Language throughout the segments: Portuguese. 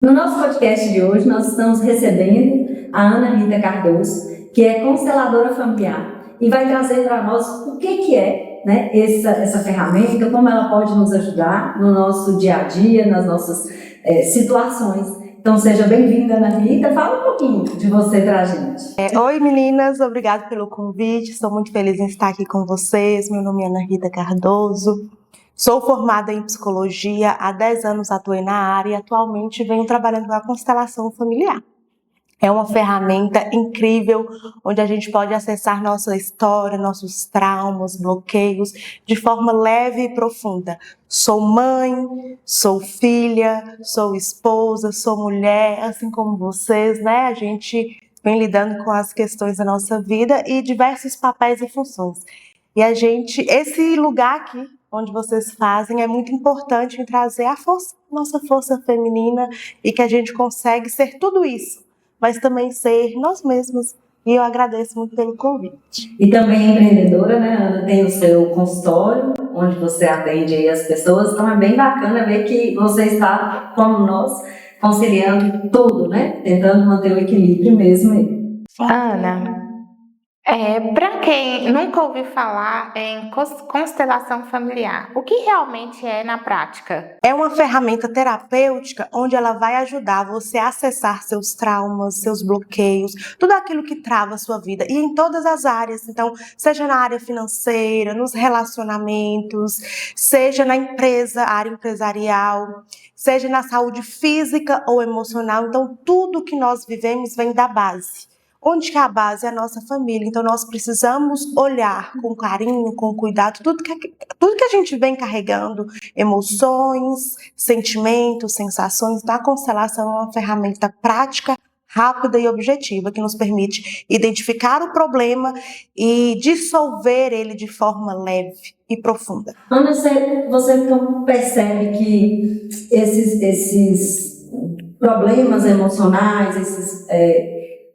No nosso podcast de hoje, nós estamos recebendo a Ana Rita Cardoso, que é consteladora familiar, e vai trazer para nós o que é, né, essa ferramenta, como ela pode nos ajudar no nosso dia a dia, nas nossas situações. Então, seja bem-vinda, Ana Rita. Fala um pouquinho de você para a gente. Oi, meninas, obrigada pelo convite. Estou muito feliz em estar aqui com vocês. Meu nome é Ana Rita Cardoso. Sou formada em psicologia, há 10 anos atuei na área e atualmente venho trabalhando na constelação familiar. É uma ferramenta incrível, onde a gente pode acessar nossa história, nossos traumas, bloqueios, de forma leve e profunda. Sou mãe, sou filha, sou esposa, sou mulher, assim como vocês, né? A gente vem lidando com as questões da nossa vida e diversos papéis e funções. E esse lugar aqui, onde vocês fazem, é muito importante em trazer a força, nossa força feminina, e que a gente consegue ser tudo isso, mas também ser nós mesmos. E eu agradeço muito pelo convite. E também empreendedora, né, Ana? Tem o seu consultório, onde você atende aí as pessoas. Então é bem bacana ver que você está, como nós, conciliando tudo, né? Tentando manter o equilíbrio mesmo aí. Ana, para quem nunca ouviu falar em constelação familiar, o que realmente é na prática? É uma ferramenta terapêutica onde ela vai ajudar você a acessar seus traumas, seus bloqueios, tudo aquilo que trava a sua vida, e em todas as áreas. Então, seja na área financeira, nos relacionamentos, seja na empresa, área empresarial, seja na saúde física ou emocional. Então, tudo que nós vivemos vem da base. Onde que a base é a nossa família. Então, nós precisamos olhar com carinho, com cuidado, tudo que a gente vem carregando, emoções, sentimentos, sensações. A constelação é uma ferramenta prática, rápida e objetiva, que nos permite identificar o problema e dissolver ele de forma leve e profunda. Ana, você então percebe que esses problemas emocionais,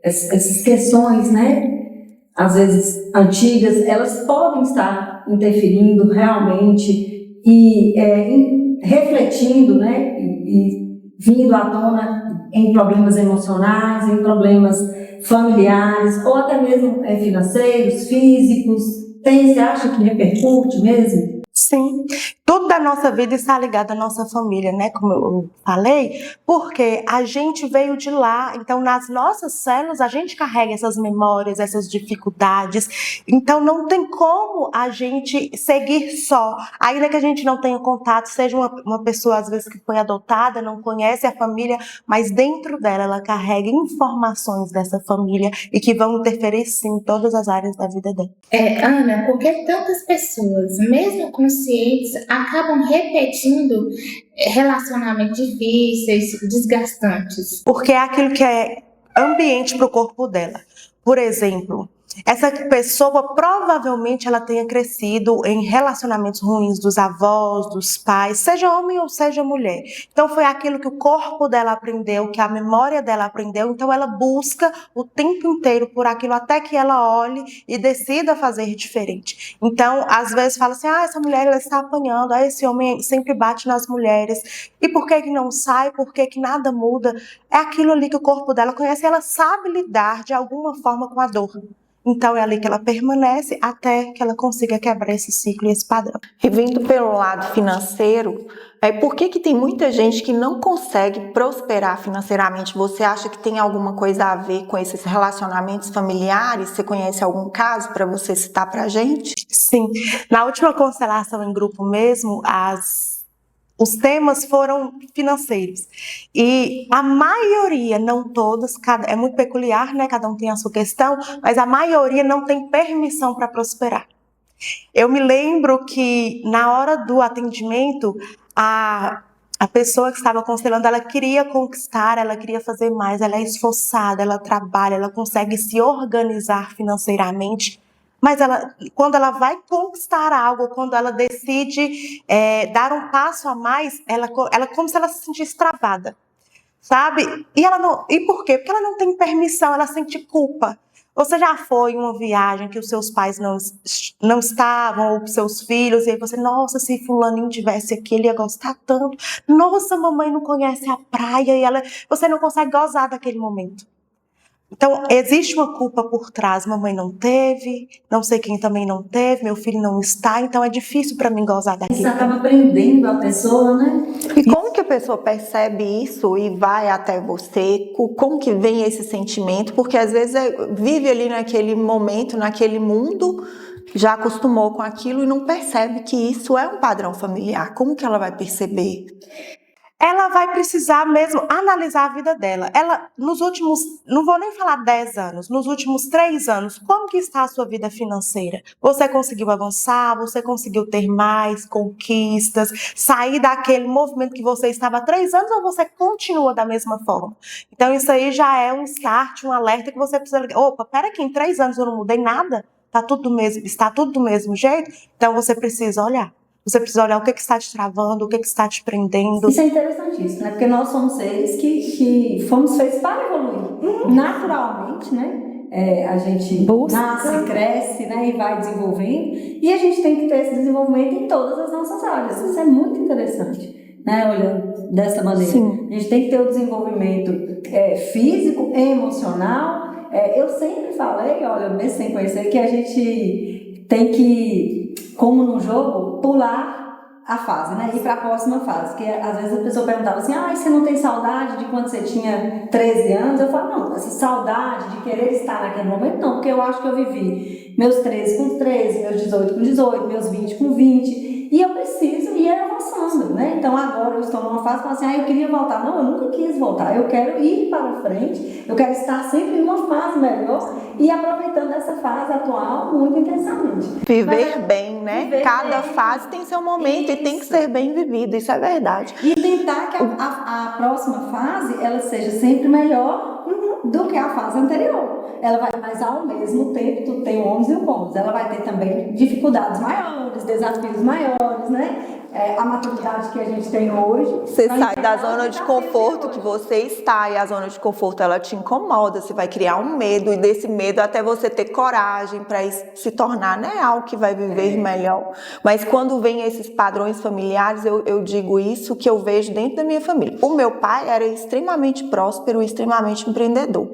essas questões, né, às vezes antigas, elas podem estar interferindo realmente e refletindo, né, e vindo à tona em problemas emocionais, em problemas familiares, ou até mesmo financeiros, físicos. Você acha que repercute mesmo? Sim, tudo da nossa vida está ligado à nossa família, né? Como eu falei, porque a gente veio de lá, então nas nossas células a gente carrega essas memórias, essas dificuldades, então não tem como a gente seguir só, ainda que a gente não tenha contato, seja uma pessoa às vezes que foi adotada, não conhece a família, mas dentro dela ela carrega informações dessa família e que vão interferir sim em todas as áreas da vida dela. Ana, por que tantas pessoas, mesmo conscientes, acabam repetindo relacionamentos difíceis, desgastantes? Porque é aquilo que é ambiente para o corpo dela. Por exemplo, essa pessoa provavelmente ela tenha crescido em relacionamentos ruins dos avós, dos pais, seja homem ou seja mulher. Então foi aquilo que o corpo dela aprendeu, que a memória dela aprendeu, então ela busca o tempo inteiro por aquilo até que ela olhe e decida fazer diferente. Então, às vezes fala assim, essa mulher ela está apanhando, esse homem sempre bate nas mulheres, e por que não sai, por que nada muda? É aquilo ali que o corpo dela conhece, e ela sabe lidar de alguma forma com a dor. Então é ali que ela permanece até que ela consiga quebrar esse ciclo e esse padrão. E vindo pelo lado financeiro, por que tem muita gente que não consegue prosperar financeiramente? Você acha que tem alguma coisa a ver com esses relacionamentos familiares? Você conhece algum caso para você citar para a gente? Sim, na última constelação em grupo mesmo, os temas foram financeiros. E a maioria, não todos, é muito peculiar, né? Cada um tem a sua questão, mas a maioria não tem permissão para prosperar. Eu me lembro que na hora do atendimento, a pessoa que estava constelando, ela queria conquistar, ela queria fazer mais, ela é esforçada, ela trabalha, ela consegue se organizar financeiramente. Mas quando ela vai conquistar algo, quando ela decide dar um passo a mais, ela como se ela se sentisse travada, sabe? E por quê? Porque ela não tem permissão, ela sente culpa. Você já foi em uma viagem que os seus pais não estavam, ou os seus filhos, e aí você, nossa, se fulaninho tivesse aqui, ele ia gostar tanto. Nossa, mamãe não conhece a praia, e você não consegue gozar daquele momento. Então, existe uma culpa por trás. Mamãe não teve, não sei quem também não teve, meu filho não está, então é difícil para mim gozar daquilo. Isso acaba prendendo a pessoa, né? E como que a pessoa percebe isso e vai até você? Como que vem esse sentimento? Porque às vezes vive ali naquele momento, naquele mundo, já acostumou com aquilo e não percebe que isso é um padrão familiar. Como que ela vai perceber? Ela vai precisar mesmo analisar a vida dela. Ela, nos últimos, não vou nem falar 10 anos, nos últimos 3 anos, como que está a sua vida financeira? Você conseguiu avançar? Você conseguiu ter mais conquistas? Sair daquele movimento que você estava há 3 anos ou você continua da mesma forma? Então isso aí já é um start, um alerta que você precisa ligar. Opa, pera aqui, em 3 anos eu não mudei nada? Está tudo do mesmo jeito? Então você precisa olhar. Você precisa olhar o que está te travando, o que está te prendendo. Isso é interessantíssimo, né? Porque nós somos seres que fomos feitos para evoluir. Naturalmente, né? A gente nasce, cresce, né? E vai desenvolvendo. E a gente tem que ter esse desenvolvimento em todas as nossas áreas. Isso é muito interessante, né? Olhando dessa maneira. Sim. A gente tem que ter o desenvolvimento físico, emocional. Eu sempre falei, olha, mesmo sem conhecer, que a gente tem que, como no jogo, pular a fase, né? Ir para a próxima fase. Que às vezes a pessoa perguntava assim, você não tem saudade de quando você tinha 13 anos? Eu falo, não, essa saudade de querer estar naquele momento, não, porque eu acho que eu vivi meus 13 com 13, meus 18 com 18, meus 20 com 20, e eu preciso ir avançando, né? Então agora eu estou numa fase que falo assim, eu queria voltar. Não, eu nunca quis voltar, eu quero ir para frente, eu quero estar sempre numa fase melhor e aproveitando essa fase atual muito intensamente. Viver bem, né? Viver Cada bem. fase tem seu momento e tem que ser bem vivido, isso é verdade. E tentar que a próxima fase ela seja sempre melhor do que a fase anterior. Ela vai, mas ao mesmo tempo, tu tem ônus e bônus. Ela vai ter também dificuldades maiores, desafios maiores, né? A maturidade que a gente tem hoje. Você sai da zona de conforto que você está e a zona de conforto ela te incomoda, você vai criar um medo e desse medo até você ter coragem para se tornar, né, algo que vai viver melhor. Mas quando vem esses padrões familiares, eu digo isso que eu vejo dentro da minha família. O meu pai era extremamente próspero e extremamente empreendedor.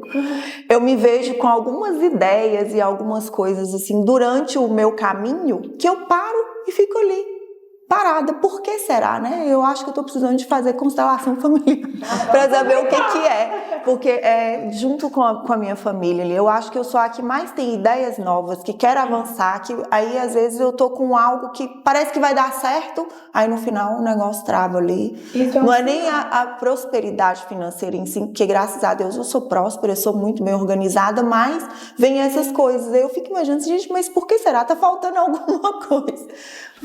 Eu me vejo com algumas ideias e algumas coisas assim durante o meu caminho que eu paro e fico ali parada. Por que será, né? Eu acho que eu tô precisando de fazer constelação familiar para saber o que é. Porque junto com a minha família ali, eu acho que eu sou a que mais tem ideias novas, que quer avançar, que aí às vezes eu tô com algo que parece que vai dar certo, aí no final o negócio trava ali. Não é nem a prosperidade financeira em si, porque graças a Deus eu sou próspera, eu sou muito bem organizada, mas vem essas coisas. Aí eu fico imaginando, gente, mas por que será? Tá faltando alguma coisa.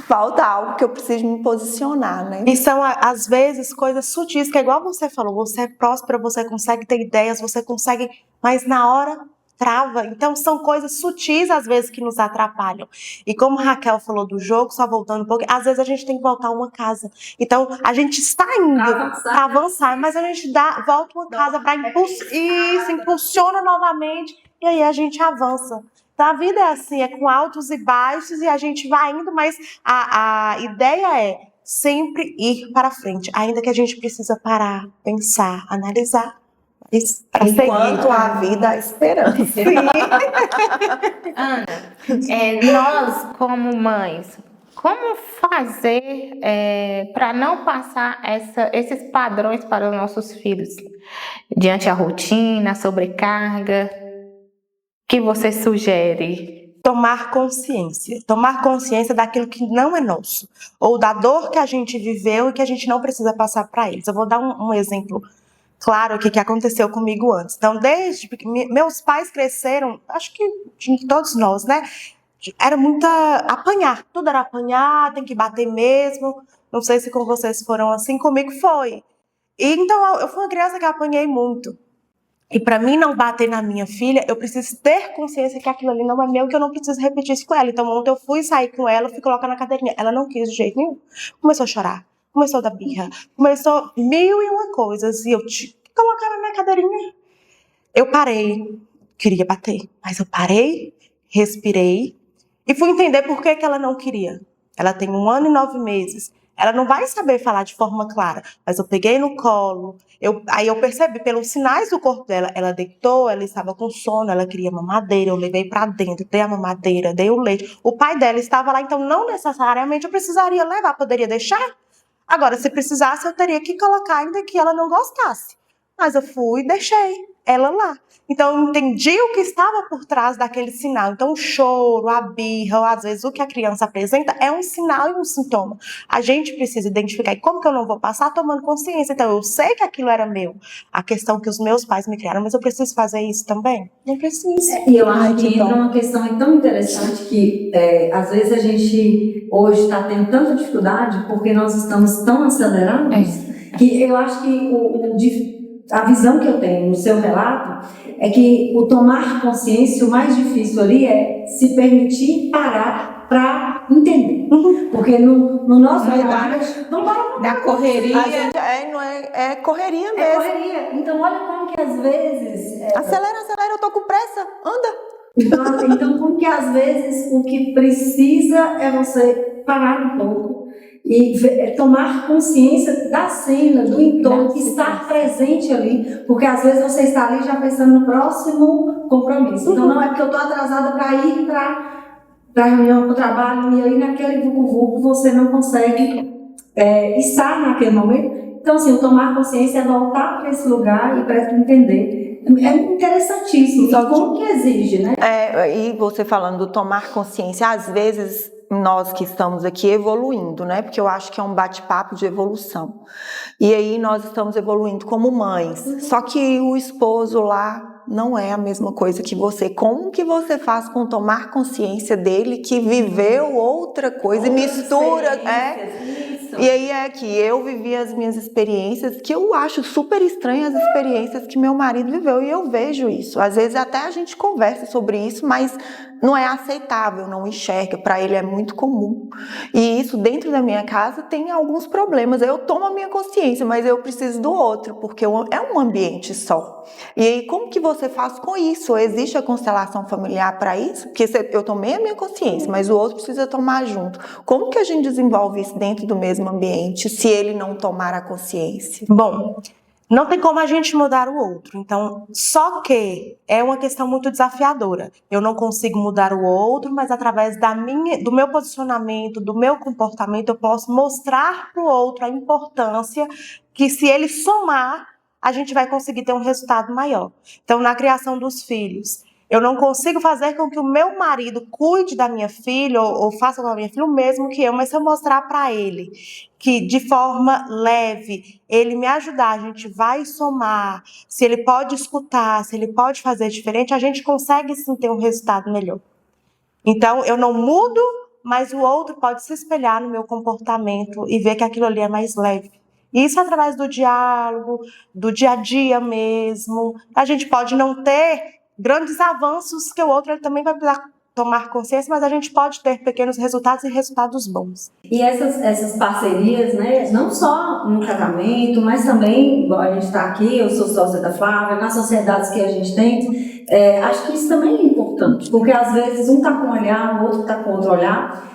Falta algo que eu preciso me posicionar, né? E são, às vezes, coisas sutis, que é igual você falou, você é próspera, você consegue ter ideias, você consegue, mas na hora trava. Então, são coisas sutis, às vezes, que nos atrapalham. E como a Raquel falou do jogo, só voltando um pouco, às vezes a gente tem que voltar uma casa. Então, a gente está indo para avançar, mas a gente volta uma casa para impulsiona novamente, e aí a gente avança. Então, a vida é assim, é com altos e baixos e a gente vai indo, mas a ideia é sempre ir para frente, ainda que a gente precisa parar, pensar, analisar. Enquanto a vida há esperança. Ana, nós como mães, como fazer para não passar esses padrões para os nossos filhos? Diante da rotina, a sobrecarga, o que você sugere? Tomar consciência daquilo que não é nosso, ou da dor que a gente viveu e que a gente não precisa passar para eles. Eu vou dar um exemplo claro aqui que aconteceu comigo antes. Então, desde que meus pais cresceram, acho que todos nós, né? Era apanhar, tudo era apanhar, tem que bater mesmo. Não sei se com vocês foram assim, comigo foi. E então, eu fui uma criança que apanhei muito. E para mim não bater na minha filha, eu preciso ter consciência que aquilo ali não é meu, que eu não preciso repetir isso com ela. Então ontem eu fui sair com ela, fui colocar na cadeirinha. Ela não quis de jeito nenhum. Começou a chorar, começou a dar birra, começou 1001 coisas. E eu te colocar na minha cadeirinha. Eu parei, queria bater. Mas eu parei, respirei e fui entender por que ela não queria. Ela tem 1 ano e 9 meses. Ela não vai saber falar de forma clara, mas eu peguei no colo, aí eu percebi pelos sinais do corpo dela, ela deitou, ela estava com sono, ela queria mamadeira, eu levei para dentro, dei a mamadeira, dei o leite. O pai dela estava lá, então não necessariamente eu precisaria levar, poderia deixar. Agora, se precisasse, eu teria que colocar ainda que ela não gostasse. Mas eu fui e deixei ela lá. Então, eu entendi o que estava por trás daquele sinal. Então, o choro, a birra, ou às vezes o que a criança apresenta é um sinal e um sintoma. A gente precisa identificar. E como que eu não vou passar tomando consciência? Então, eu sei que aquilo era meu. A questão que os meus pais me criaram, mas eu preciso fazer isso também? Não preciso. E eu acho que entra uma questão tão interessante que, às vezes, a gente hoje está tendo tanta dificuldade porque nós estamos tão acelerados que eu acho que a visão que eu tenho no seu relato é que o tomar consciência, o mais difícil ali é se permitir parar para entender. Porque no nosso trabalho, da correria. A gente é correria mesmo. É correria. Então, olha como que às vezes... Acelera, eu tô com pressa, anda. Então, como que às vezes o que precisa é você parar um pouco e tomar consciência da cena, do entorno, estar presente ali, porque às vezes você está ali já pensando no próximo compromisso. Então, não é porque eu estou atrasada para ir para a reunião, para o trabalho, e aí naquele vucu-vucu você não consegue estar naquele momento. Então, assim, o tomar consciência é voltar para esse lugar e para entender. É interessantíssimo. Só como que exige, né? E você falando do tomar consciência, às vezes nós que estamos aqui evoluindo, né? Porque eu acho que é um bate-papo de evolução. E aí nós estamos evoluindo como mães. Só que o esposo lá não é a mesma coisa que você. Como que você faz com tomar consciência dele que viveu outra coisa e mistura, E aí é que eu vivi as minhas experiências, que eu acho super estranhas as experiências que meu marido viveu, e eu vejo isso. Às vezes até a gente conversa sobre isso, mas não é aceitável, não enxerga, para ele é muito comum. E isso dentro da minha casa tem alguns problemas. Eu tomo a minha consciência, mas eu preciso do outro, porque é um ambiente só. E aí como que você faz com isso? Existe a constelação familiar para isso? Porque eu tomei a minha consciência, mas o outro precisa tomar junto. Como que a gente desenvolve isso dentro do mesmo ambiente, se ele não tomar a consciência? Bom, não tem como a gente mudar o outro. Então, só que é uma questão muito desafiadora. Eu não consigo mudar o outro, mas através do meu posicionamento, do meu comportamento, eu posso mostrar para o outro a importância que, se ele somar, a gente vai conseguir ter um resultado maior. Então, na criação dos filhos, eu não consigo fazer com que o meu marido cuide da minha filha ou faça com a minha filha o mesmo que eu, mas se eu mostrar para ele que de forma leve ele me ajudar, a gente vai somar, se ele pode escutar, se ele pode fazer diferente, a gente consegue sim ter um resultado melhor. Então, eu não mudo, mas o outro pode se espelhar no meu comportamento e ver que aquilo ali é mais leve. Isso através do diálogo, do dia a dia mesmo. A gente pode não ter grandes avanços, que o outro ele também vai precisar tomar consciência, mas a gente pode ter pequenos resultados e resultados bons. E essas parcerias, né, não só no casamento, mas também, igual a gente está aqui, eu sou sócia da Flávia, nas sociedades que a gente tem, acho que isso também é importante, porque às vezes um está com um olhar, o outro está com outro olhar.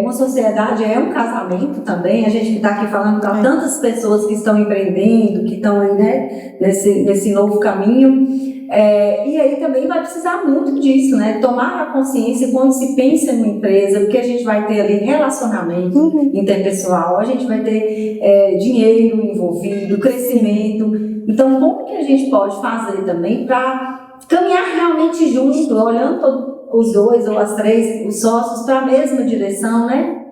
Uma sociedade é um casamento também, a gente está aqui falando para tantas pessoas que estão empreendendo, que estão aí, né, nesse novo caminho. E aí também vai precisar muito disso, né? Tomar a consciência quando se pensa em uma empresa, porque a gente vai ter ali relacionamento interpessoal, a gente vai ter dinheiro envolvido, crescimento. Então, como que a gente pode fazer também para caminhar realmente junto, olhando os dois ou as três, os sócios, para a mesma direção, né?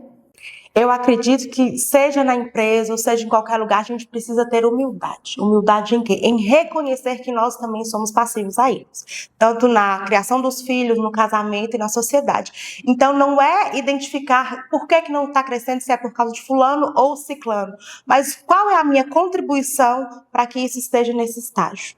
Eu acredito que, seja na empresa ou seja em qualquer lugar, a gente precisa ter humildade. Humildade em quê? Em reconhecer que nós também somos passivos a eles. Tanto na criação dos filhos, no casamento e na sociedade. Então, não é identificar por que não está crescendo, se é por causa de fulano ou ciclano. Mas qual é a minha contribuição para que isso esteja nesse estágio?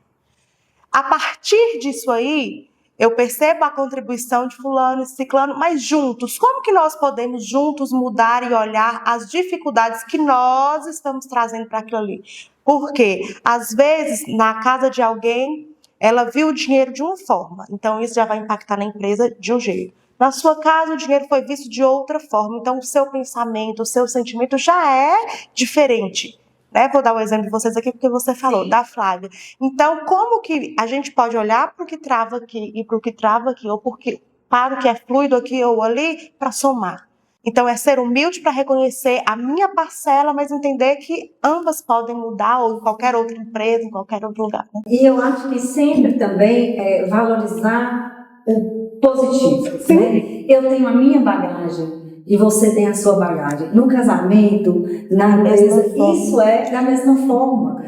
A partir disso aí, eu percebo a contribuição de fulano e ciclano, mas juntos, como que nós podemos juntos mudar e olhar as dificuldades que nós estamos trazendo para aquilo ali? Porque, às vezes, na casa de alguém, ela viu o dinheiro de uma forma, então isso já vai impactar na empresa de um jeito. Na sua casa, o dinheiro foi visto de outra forma, então o seu pensamento, o seu sentimento já é diferente. Né? Vou dar um exemplo de vocês aqui, porque você falou, Sim. da Flávia. Então, como que a gente pode olhar para o que trava aqui e para o que trava aqui, ou para o que é fluido aqui ou ali, para somar? Então, é ser humilde para reconhecer a minha parcela, mas entender que ambas podem mudar, ou em qualquer outra empresa, em qualquer outro lugar. Né? E eu acho que sempre também é valorizar o positivo. Sim. Né? Eu tenho a minha bagagem e você tem a sua bagagem. No casamento, na empresa, isso é da mesma forma.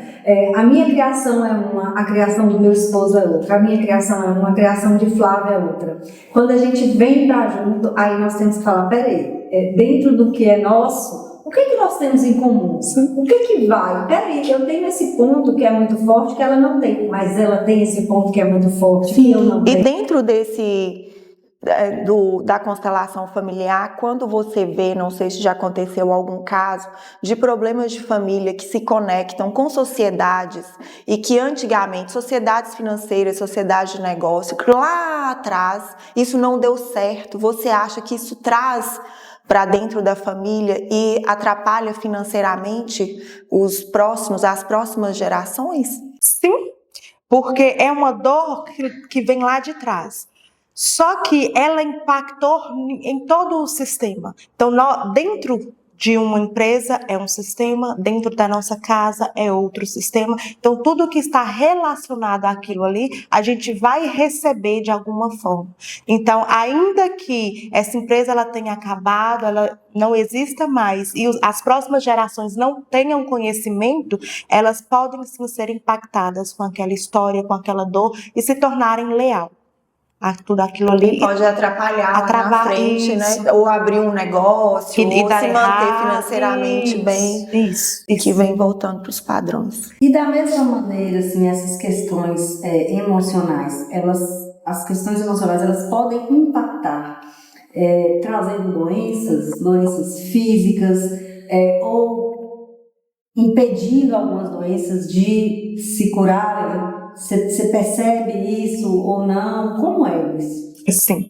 A minha criação é uma, a criação do meu esposo é outra, a minha criação é uma, a criação de Flávia é outra. Quando a gente vem para junto, aí nós temos que falar, peraí, dentro do que é nosso, o que nós temos em comum? O que vai? Peraí, eu tenho esse ponto que é muito forte que ela não tem, mas ela tem esse ponto que é muito forte que eu não tenho. E dentro da constelação familiar, quando você vê, não sei se já aconteceu algum caso, de problemas de família que se conectam com sociedades e que antigamente, sociedades financeiras, sociedades de negócio, que lá atrás isso não deu certo, você acha que isso traz para dentro da família e atrapalha financeiramente as próximas gerações? Sim, porque é uma dor que vem lá de trás. Só que ela impactou em todo o sistema. Então, dentro de uma empresa é um sistema, dentro da nossa casa é outro sistema. Então, tudo que está relacionado àquilo ali, a gente vai receber de alguma forma. Então, ainda que essa empresa ela tenha acabado, ela não exista mais e as próximas gerações não tenham conhecimento, elas podem sim ser impactadas com aquela história, com aquela dor e se tornarem leal. Tudo aquilo ali pode atrapalhar lá na frente, isso. Né? Ou abrir um negócio, ou se manter financeiramente bem, que vem voltando para os padrões. E da mesma maneira, assim, essas questões emocionais, as questões emocionais, elas podem impactar, trazendo doenças físicas, ou impedindo algumas doenças de se curarem. Você percebe isso ou não? Como é isso? Sim.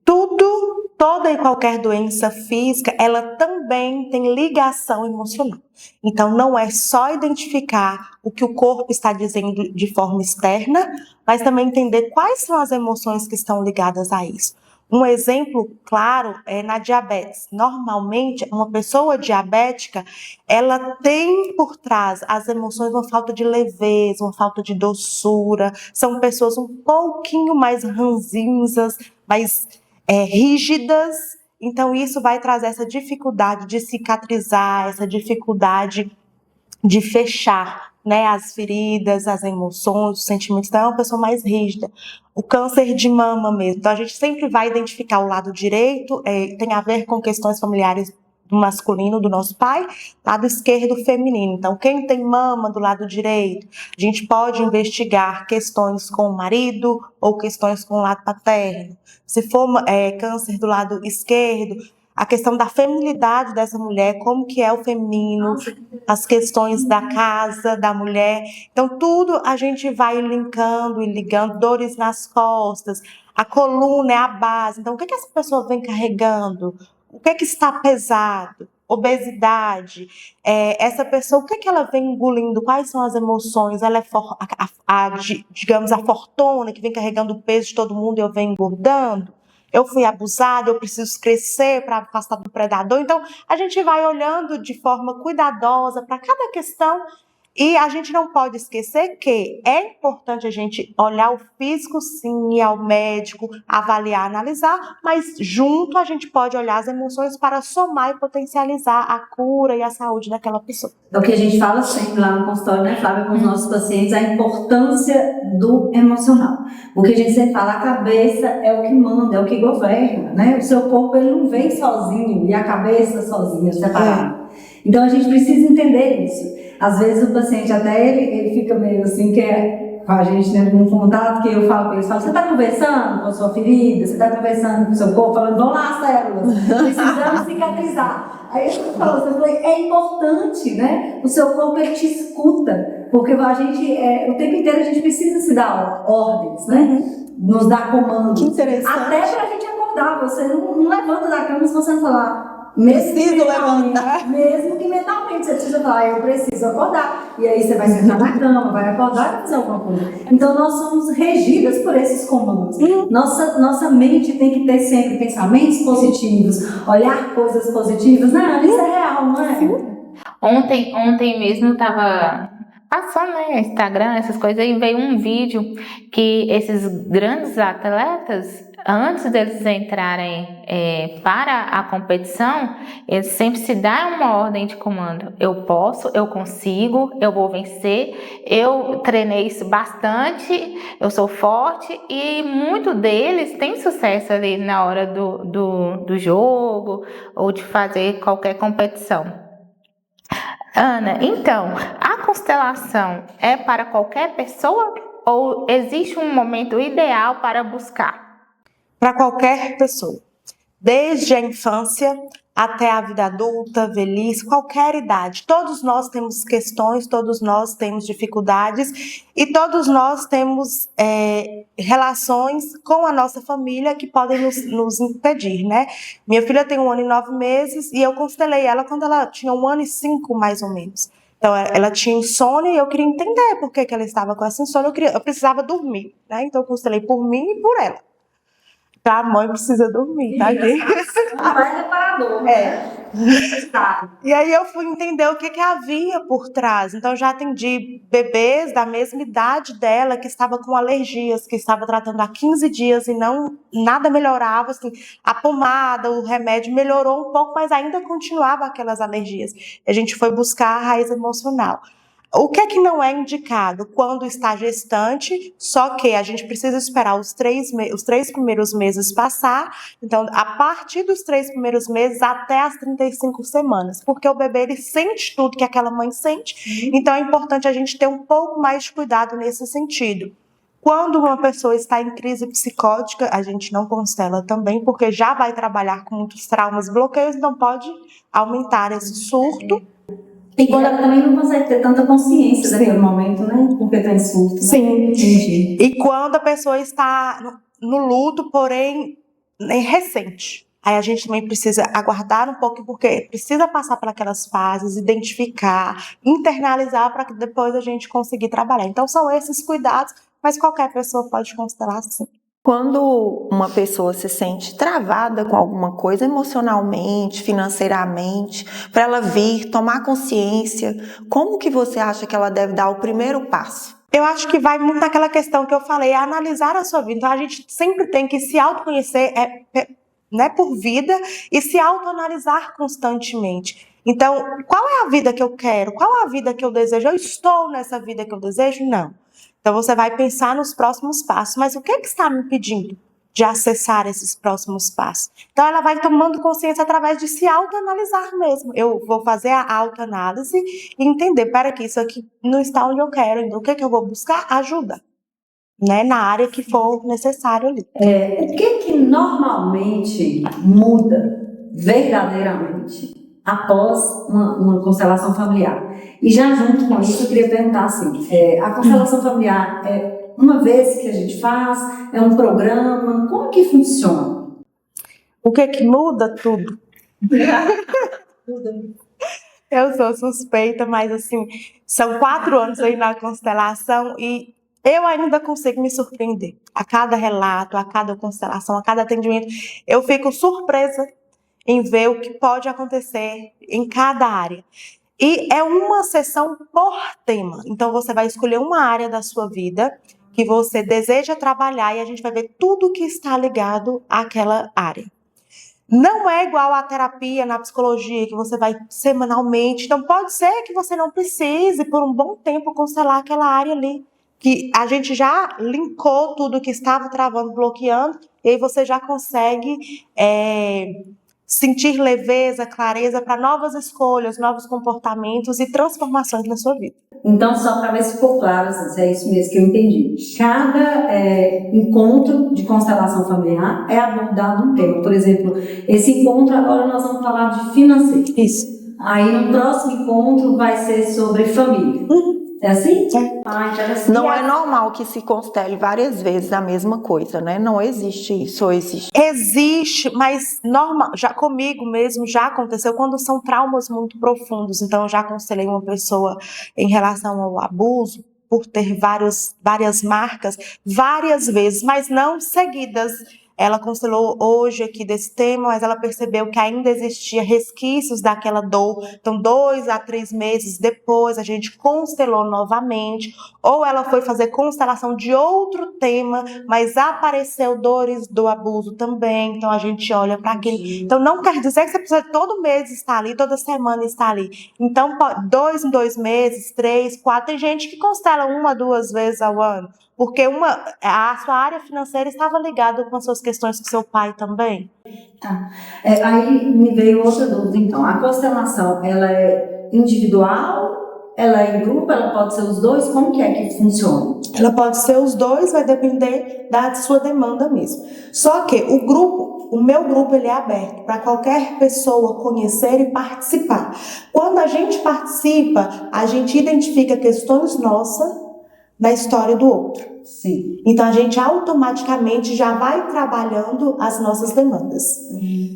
Toda e qualquer doença física, ela também tem ligação emocional. Então, não é só identificar o que o corpo está dizendo de forma externa, mas também entender quais são as emoções que estão ligadas a isso. Um exemplo claro é na diabetes. Normalmente, uma pessoa diabética, ela tem por trás as emoções uma falta de leveza, uma falta de doçura. São pessoas um pouquinho mais ranzinzas, mais rígidas. Então, isso vai trazer essa dificuldade de cicatrizar, essa dificuldade de fechar, né, as feridas, as emoções, os sentimentos. Então, é uma pessoa mais rígida. O câncer de mama mesmo. Então, a gente sempre vai identificar o lado direito, tem a ver com questões familiares do masculino, do nosso pai, lado esquerdo, feminino. Então, quem tem mama do lado direito, a gente pode investigar questões com o marido ou questões com o lado paterno. Se for câncer do lado esquerdo, a questão da feminilidade dessa mulher, como que é o feminino, as questões da casa, da mulher. Então, tudo a gente vai linkando e ligando, dores nas costas, a coluna é a base. Então, o que essa pessoa vem carregando? O que está pesado? Obesidade. Essa pessoa, o que ela vem engolindo? Quais são as emoções? Ela é, digamos, a fortuna que vem carregando o peso de todo mundo e eu venho engordando? Eu fui abusada, eu preciso crescer para afastar do predador. Então, a gente vai olhando de forma cuidadosa para cada questão e a gente não pode esquecer que é importante a gente olhar o físico, sim, ir ao médico, avaliar, analisar, mas junto a gente pode olhar as emoções para somar e potencializar a cura e a saúde daquela pessoa. É o que a gente fala sempre lá no consultório, né, Flávia, com os nossos pacientes, a importância do emocional. O que a gente sempre fala, a cabeça é o que manda, é o que governa, né? O seu corpo, ele não vem sozinho e a cabeça sozinha, separada. Então, a gente precisa entender isso. Às vezes, o paciente até, ele fica meio assim, com a gente, né, num contato, que eu falo com eles, você está conversando com a sua ferida, você está conversando com o seu corpo, falando, vamos lá, células, precisamos cicatrizar. Aí eu falo, é importante, né? O seu corpo, ele te escuta. porque a gente, o tempo inteiro a gente precisa se dar ordens, né? Nos dar comandos. Que interessante. Até pra gente acordar, você não levanta da cama se você não falar, mesmo que mentalmente você precisa falar, eu preciso acordar. E aí você vai sentar na cama, vai acordar e vai fazer alguma coisa. Então nós somos regidas por esses comandos. Nossa mente tem que ter sempre pensamentos positivos, olhar coisas positivas. Não, isso é real, não é? Ontem mesmo eu tava passando, né, Instagram, essas coisas, e veio um vídeo que esses grandes atletas, antes deles entrarem para a competição, eles sempre se dão uma ordem de comando. Eu posso, eu consigo, eu vou vencer, eu treinei isso bastante, eu sou forte, e muito deles tem sucesso ali na hora do jogo ou de fazer qualquer competição. Ana, então, a constelação é para qualquer pessoa ou existe um momento ideal para buscar? Para qualquer pessoa, desde a infância até a vida adulta, velhice, qualquer idade. Todos nós temos questões, todos nós temos dificuldades e todos nós temos relações com a nossa família que podem nos impedir, né? Minha filha tem 1 ano e 9 meses e eu constelei ela quando ela tinha 1 ano e 5, mais ou menos. Então, ela tinha insônia e eu queria entender por que ela estava com essa insônia. Eu precisava dormir, né? Então, eu constelei por mim e por ela. A mãe precisa dormir, tá, gente? Não vai reparador, né? E aí eu fui entender o que havia por trás. Então, eu já atendi bebês da mesma idade dela que estava com alergias, que estava tratando há 15 dias e nada melhorava. Assim, a pomada, o remédio melhorou um pouco, mas ainda continuava aquelas alergias. A gente foi buscar a raiz emocional. O que é que não é indicado? Quando está gestante, só que a gente precisa esperar os 3 primeiros meses passar. Então, a partir dos 3 primeiros meses até as 35 semanas. Porque o bebê, ele sente tudo que aquela mãe sente. Então, é importante a gente ter um pouco mais de cuidado nesse sentido. Quando uma pessoa está em crise psicótica, a gente não constela também, porque já vai trabalhar com muitos traumas, bloqueios, então pode aumentar esse surto. E quando ela também não consegue ter tanta consciência daquele momento, né? Porque está em surto. Né? Sim. Entendi. E quando a pessoa está no luto, porém recente. Aí a gente também precisa aguardar um pouco, porque precisa passar por aquelas fases, identificar, internalizar, para que depois a gente conseguir trabalhar. Então são esses cuidados, mas qualquer pessoa pode constelar sim. Quando uma pessoa se sente travada com alguma coisa emocionalmente, financeiramente, para ela vir, tomar consciência, como que você acha que ela deve dar o primeiro passo? Eu acho que vai muito naquela questão que eu falei, analisar a sua vida. Então a gente sempre tem que se autoconhecer né, por vida e se autoanalisar constantemente. Então, qual é a vida que eu quero? Qual é a vida que eu desejo? Eu estou nessa vida que eu desejo? Não. Então, você vai pensar nos próximos passos. Mas o que está me impedindo de acessar esses próximos passos? Então, ela vai tomando consciência através de se autoanalisar mesmo. Eu vou fazer a autoanálise e entender, para que isso aqui não está onde eu quero. Então, o que eu vou buscar? Ajuda, né, na área que for necessário ali. O que normalmente muda verdadeiramente após uma constelação familiar? E já junto com isso, eu queria perguntar assim, a constelação familiar é uma vez que a gente faz? É um programa? Como que funciona? O que muda? Tudo. Eu sou suspeita, mas assim, são 4 anos aí na constelação e eu ainda consigo me surpreender. A cada relato, a cada constelação, a cada atendimento, eu fico surpresa em ver o que pode acontecer em cada área. E é uma sessão por tema. Então, você vai escolher uma área da sua vida que você deseja trabalhar e a gente vai ver tudo que está ligado àquela área. Não é igual à terapia na psicologia, que você vai semanalmente. Então, pode ser que você não precise, por um bom tempo, constelar aquela área ali. Que a gente já linkou tudo que estava travando, bloqueando, e aí você já consegue sentir leveza, clareza para novas escolhas, novos comportamentos e transformações na sua vida. Então, só para ver se ficou claro, se é isso mesmo que eu entendi. Cada encontro de constelação familiar é abordado um tema. Por exemplo, esse encontro agora nós vamos falar de financeiro. Isso. Aí no próximo encontro vai ser sobre família. É assim? É. Ah, interessante. Não é normal que se constele várias vezes a mesma coisa, né? Não existe isso, ou existe? Existe, mas normal, já comigo mesmo já aconteceu quando são traumas muito profundos. Então, eu já aconselhei uma pessoa em relação ao abuso por ter várias marcas, várias vezes, mas não seguidas. Ela aconselhou hoje aqui desse tema, mas ela percebeu que ainda existia resquícios daquela dor. Então, 2 a 3 meses depois, a gente constelou novamente. Ou ela foi fazer constelação de outro tema, mas apareceu dores do abuso também. Então, a gente olha para aquele. Então, não quer dizer que você precisa todo mês estar ali, toda semana estar ali. Então, 2 em 2 meses, 3, 4. Tem gente que constela 1 a 2 vezes ao ano. Porque a sua área financeira estava ligada com as suas questões com seu pai também. Tá. Aí me veio outra dúvida, então. A constelação, ela é individual? Ela é em grupo? Ela pode ser os dois? Como que é que funciona? Ela pode ser os dois, vai depender da sua demanda mesmo. Só que o meu grupo, ele é aberto para qualquer pessoa conhecer e participar. Quando a gente participa, a gente identifica questões nossas na história do outro. Sim. Então, a gente automaticamente já vai trabalhando as nossas demandas.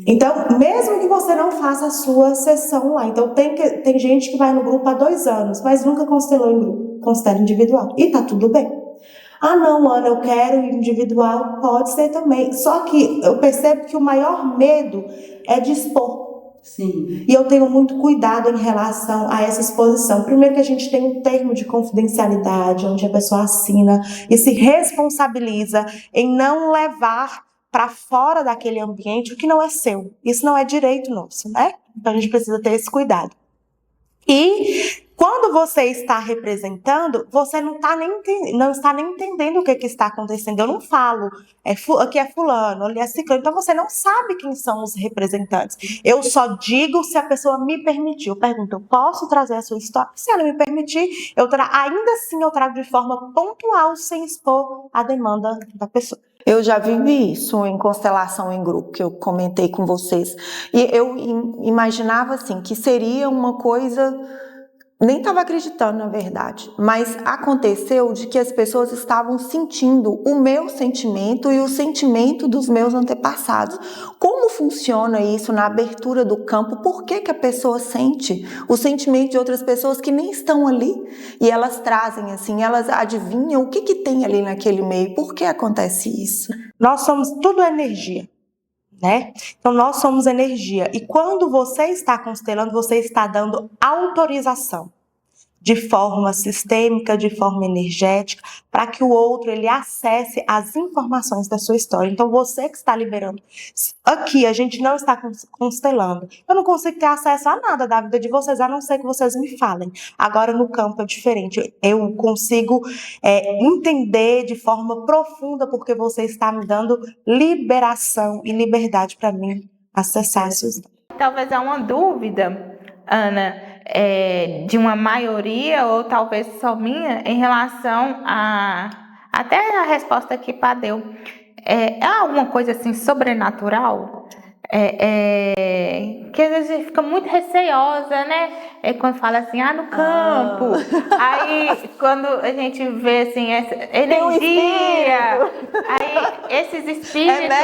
Então, mesmo que você não faça a sua sessão lá. Então, tem gente que vai no grupo há 2 anos, mas nunca constelou em grupo, constela individual. E tá tudo bem. Ah, não, Ana, eu quero individual. Pode ser também. Só que eu percebo que o maior medo é de expor. Sim. E eu tenho muito cuidado em relação a essa exposição. Primeiro que a gente tem um termo de confidencialidade, onde a pessoa assina e se responsabiliza em não levar para fora daquele ambiente o que não é seu. Isso não é direito nosso, né? Então a gente precisa ter esse cuidado. E quando você está representando, você não está nem entendendo o que está acontecendo. Eu não falo, aqui é fulano, ali é ciclano. Então você não sabe quem são os representantes. Eu só digo se a pessoa me permitir. Eu pergunto, eu posso trazer a sua história? Se ela me permitir, ainda assim eu trago de forma pontual, sem expor a demanda da pessoa. Eu já vivi isso em constelação em grupo, que eu comentei com vocês. E eu imaginava assim, que seria uma coisa... Nem estava acreditando, na verdade, mas aconteceu de que as pessoas estavam sentindo o meu sentimento e o sentimento dos meus antepassados. Como funciona isso na abertura do campo? Por que a pessoa sente o sentimento de outras pessoas que nem estão ali? E elas trazem assim, elas adivinham o que tem ali naquele meio. Por que acontece isso? Nós somos tudo energia. Né? Então nós somos energia e quando você está constelando, você está dando autorização de forma sistêmica, de forma energética, para que o outro ele acesse as informações da sua história. Então você que está liberando. Aqui a gente não está constelando. Eu não consigo ter acesso a nada da vida de vocês, a não ser que vocês me falem. Agora no campo é diferente. Eu consigo entender de forma profunda porque você está me dando liberação e liberdade para mim acessar as suas. Talvez é uma dúvida, Ana, de uma maioria ou talvez só minha em relação a até a resposta que Pá deu. É alguma coisa assim sobrenatural? Que às vezes a gente fica muito receosa, né? Quando fala assim, no campo. Aí quando a gente vê assim, essa energia, aí esses espíritos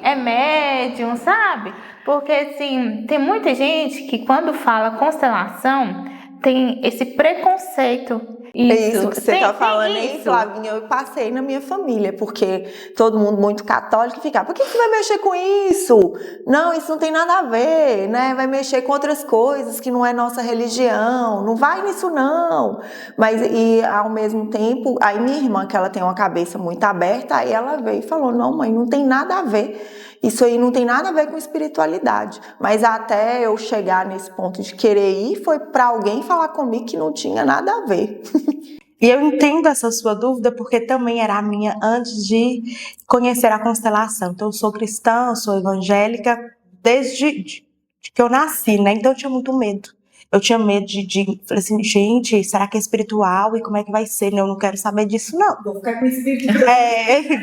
é médium, sabe? Porque assim, tem muita gente que quando fala constelação tem esse preconceito. Isso que você está falando aí, Flavinha, eu passei na minha família, porque todo mundo muito católico ficava, por que você vai mexer com isso? Não, isso não tem nada a ver, né? Vai mexer com outras coisas que não é nossa religião, não vai nisso não. Mas, e ao mesmo tempo, aí minha irmã, que ela tem uma cabeça muito aberta, aí ela veio e falou, não mãe, não tem nada a ver. Isso aí não tem nada a ver com espiritualidade. Mas até eu chegar nesse ponto de querer ir, foi para alguém falar comigo que não tinha nada a ver. E eu entendo essa sua dúvida, porque também era a minha antes de conhecer a constelação. Então, eu sou cristã, eu sou evangélica, desde que eu nasci, né? Então, eu tinha muito medo. Eu tinha medo falei assim, gente, será que é espiritual? E como é que vai ser? Eu não quero saber disso, não. Vou ficar com espírito.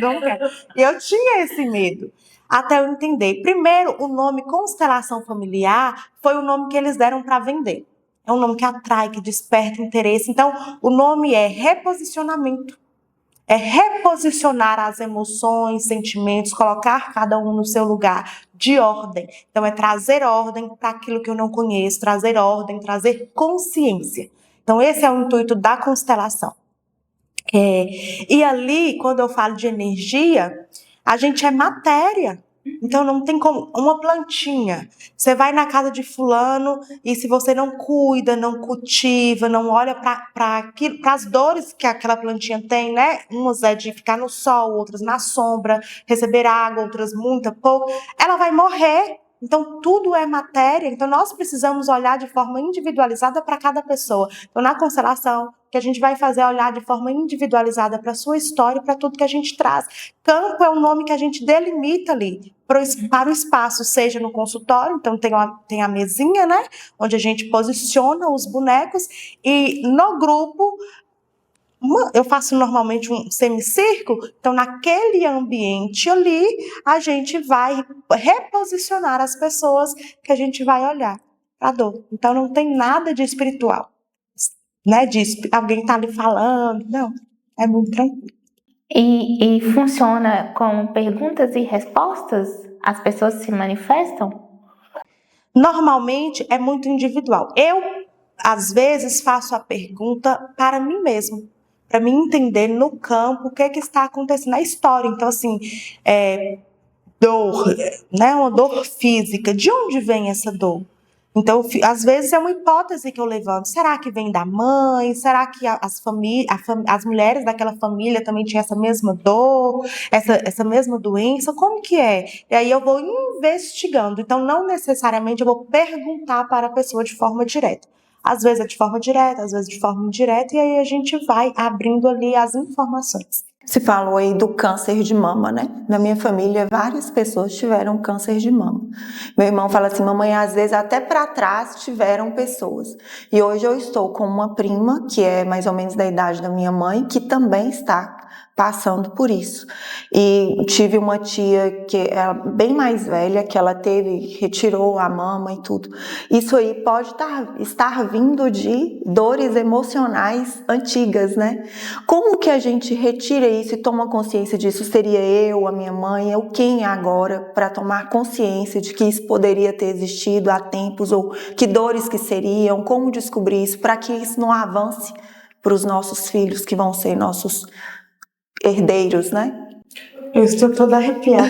Não quero. E eu tinha esse medo. Até eu entender. Primeiro, o nome constelação familiar foi o nome que eles deram para vender. é um nome que atrai, que desperta interesse. Então, o nome é reposicionamento. É reposicionar as emoções, sentimentos, colocar cada um no seu lugar de ordem. Então, é trazer ordem para aquilo que eu não conheço, trazer ordem, trazer consciência. Então, esse é o intuito da constelação. E ali, quando eu falo de energia, a gente é matéria. Então não tem como, uma plantinha, você vai na casa de fulano e se você não cuida, não cultiva, não olha para as dores que aquela plantinha tem, né? Umas é de ficar no sol, outras na sombra, receber água, outras muita pouco, ela vai morrer. Então tudo é matéria, então nós precisamos olhar de forma individualizada para cada pessoa. Então na constelação, o que a gente vai fazer é olhar de forma individualizada para a sua história e para tudo que a gente traz. Campo é o nome que a gente delimita ali para o espaço, seja no consultório, então tem a mesinha, né, onde a gente posiciona os bonecos, e no grupo eu faço normalmente um semicírculo, então naquele ambiente ali a gente vai reposicionar as pessoas que a gente vai olhar para a dor. Então não tem nada de espiritual, né? Alguém está ali falando, não, é muito tranquilo. E funciona com perguntas e respostas? As pessoas se manifestam? Normalmente é muito individual. Eu, às vezes, faço a pergunta para mim mesmo, para mim entender no campo o que está acontecendo na história. Então, assim, dor, né? Uma dor física. De onde vem essa dor? Então, às vezes é uma hipótese que eu levanto. Será que vem da mãe? Será que as mulheres daquela família também tinham essa mesma dor, essa mesma doença? Como que é? E aí eu vou investigando. Então, não necessariamente eu vou perguntar para a pessoa de forma direta. Às vezes é de forma direta, às vezes de forma indireta, e aí a gente vai abrindo ali as informações. Se falou aí do câncer de mama, né? Na minha família, várias pessoas tiveram câncer de mama. Meu irmão fala assim, mamãe, às vezes até para trás tiveram pessoas. E hoje eu estou com uma prima, que é mais ou menos da idade da minha mãe, que também está passando por isso. E tive uma tia que é bem mais velha, que ela retirou a mama e tudo. Isso aí pode estar vindo de dores emocionais antigas, né? Como que a gente retira isso e toma consciência disso? Seria eu, a minha mãe, eu quem agora para tomar consciência de que isso poderia ter existido há tempos, ou que dores que seriam, como descobrir isso, para que isso não avance para os nossos filhos, que vão ser nossos herdeiros, né? Eu estou toda arrepiada.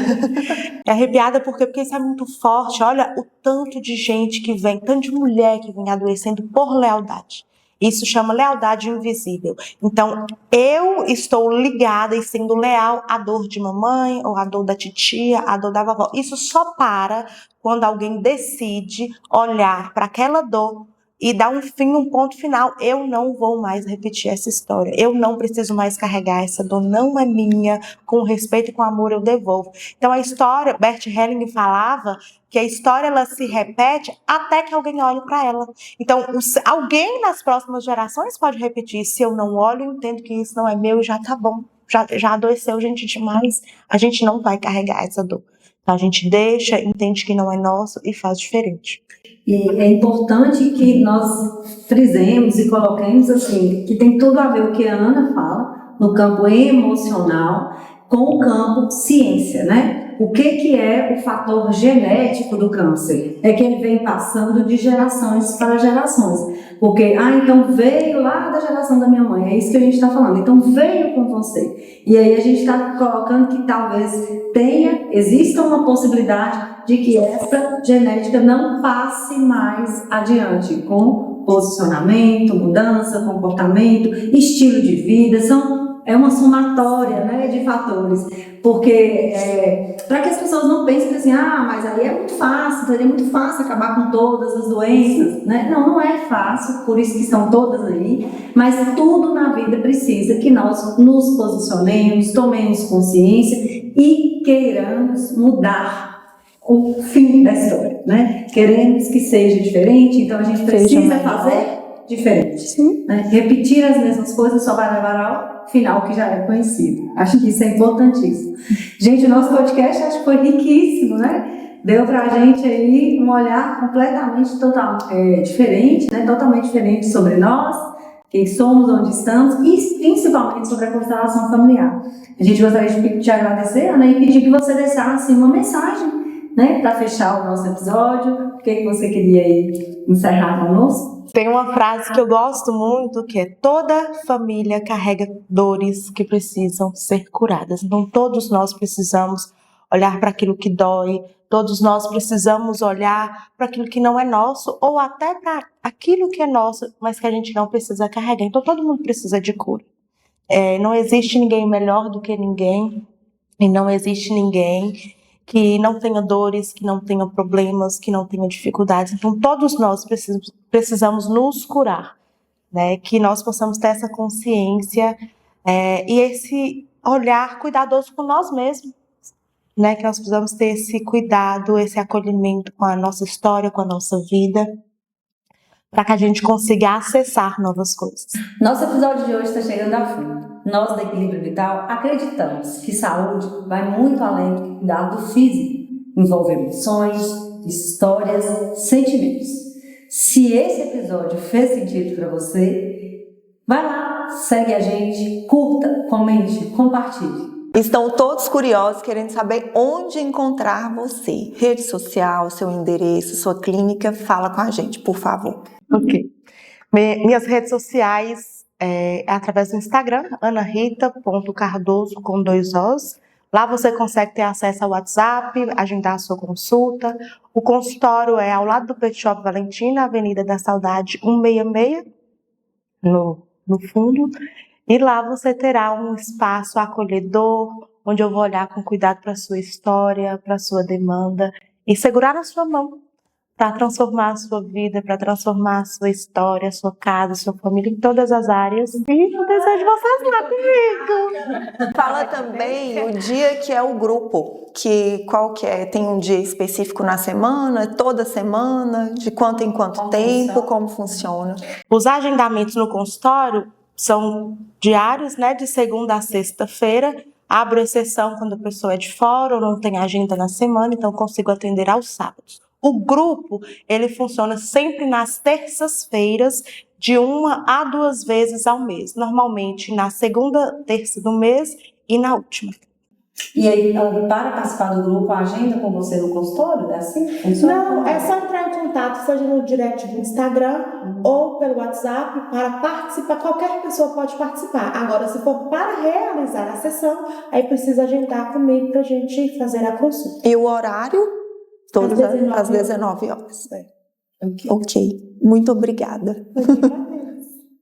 É arrepiada porque isso é muito forte. Olha o tanto de gente que vem, tanto de mulher que vem adoecendo por lealdade. Isso chama lealdade invisível. Então, eu estou ligada e sendo leal à dor de mamãe, ou à dor da titia, à dor da vovó. Isso só para quando alguém decide olhar para aquela dor e dar um fim, um ponto final. Eu não vou mais repetir essa história. Eu não preciso mais carregar essa dor. Não é minha. Com respeito e com amor eu devolvo. Então a história, Bert Helling falava que a história ela se repete até que alguém olhe para ela. Então alguém nas próximas gerações pode repetir. Se eu não olho, eu entendo que isso não é meu, já tá bom. Já adoeceu gente demais. A gente não vai carregar essa dor. Então a gente deixa, entende que não é nosso e faz diferente. E é importante que nós frisemos e coloquemos assim, que tem tudo a ver o que a Ana fala, no campo emocional, com o campo ciência, né? O que é o fator genético do câncer? É que ele vem passando de gerações para gerações. Porque, então veio lá da geração da minha mãe, é isso que a gente está falando. Então veio com você. E aí a gente está colocando que talvez exista uma possibilidade de que essa genética não passe mais adiante com posicionamento, mudança, comportamento, estilo de vida, é uma somatória, né, de fatores, porque para que as pessoas não pensem assim, mas aí é muito fácil, seria muito fácil acabar com todas as doenças, né? Não é fácil, por isso que estão todas aí, mas tudo na vida precisa que nós nos posicionemos, tomemos consciência e queiramos mudar o fim da história, né? Queremos que seja diferente, então a gente precisa fazer diferente, né? Repetir as mesmas coisas só vai levar ao final que já é conhecido. Acho que isso é importantíssimo. Gente, o nosso podcast acho que foi riquíssimo, né? deu pra gente aí um olhar completamente diferente, né? Totalmente diferente sobre nós, quem somos, onde estamos e principalmente sobre a constelação familiar. A gente gostaria de te agradecer, Ana, e pedir que você deixasse uma mensagem, né, para fechar o nosso episódio. O que você queria aí encerrar conosco? Tem uma frase que eu gosto muito, que é: toda família carrega dores que precisam ser curadas. Então todos nós precisamos olhar para aquilo que dói, todos nós precisamos olhar para aquilo que não é nosso, ou até para aquilo que é nosso, mas que a gente não precisa carregar. Então todo mundo precisa de cura. Não existe ninguém melhor do que ninguém, e não existe ninguém que não tenha dores, que não tenha problemas, que não tenha dificuldades. Então todos nós precisamos nos curar, né? Que nós possamos ter essa consciência e esse olhar cuidadoso com nós mesmos, né? Que nós precisamos ter esse cuidado, esse acolhimento com a nossa história, com a nossa vida, para que a gente consiga acessar novas coisas. Nosso episódio de hoje está chegando ao fim. Nós da Equilíbrio Vital acreditamos que saúde vai muito além do cuidado do físico, envolve emoções, histórias, sentimentos. Se esse episódio fez sentido para você, vai lá, segue a gente, curta, comente, compartilhe. Estão todos curiosos, querendo saber onde encontrar você. Rede social, seu endereço, sua clínica, fala com a gente, por favor. Ok. Minhas redes sociais é através do Instagram, anarita.cardoso com 2 Os. Lá você consegue ter acesso ao WhatsApp, agendar a sua consulta. O consultório é ao lado do Pet Shop Valentina, Avenida da Saudade 166, no fundo. E lá você terá um espaço acolhedor, onde eu vou olhar com cuidado para a sua história, para a sua demanda e segurar na sua mão para transformar a sua vida, para transformar a sua história, a sua casa, a sua família, em todas as áreas. E eu desejo vocês lá comigo. Fala também o dia que é o grupo, qual que é? Tem um dia específico na semana, toda semana, de quanto em quanto tempo, como funciona? Os agendamentos no consultório são diários, né, de segunda a sexta-feira. Abro exceção quando a pessoa é de fora ou não tem agenda na semana, então consigo atender aos sábados. O grupo, ele funciona sempre nas terças-feiras, de 1 a 2 vezes ao mês. Normalmente na segunda terça do mês e na última. E aí, para participar do grupo, agenda com você no consultório? É assim? Funciona? Não, é só entrar em contato, seja no direct do Instagram ou pelo WhatsApp, para participar. Qualquer pessoa pode participar. Agora, se for para realizar a sessão, aí precisa agendar comigo para a gente fazer a consulta. E o horário? Todas às 19 horas. Ok. Muito obrigada.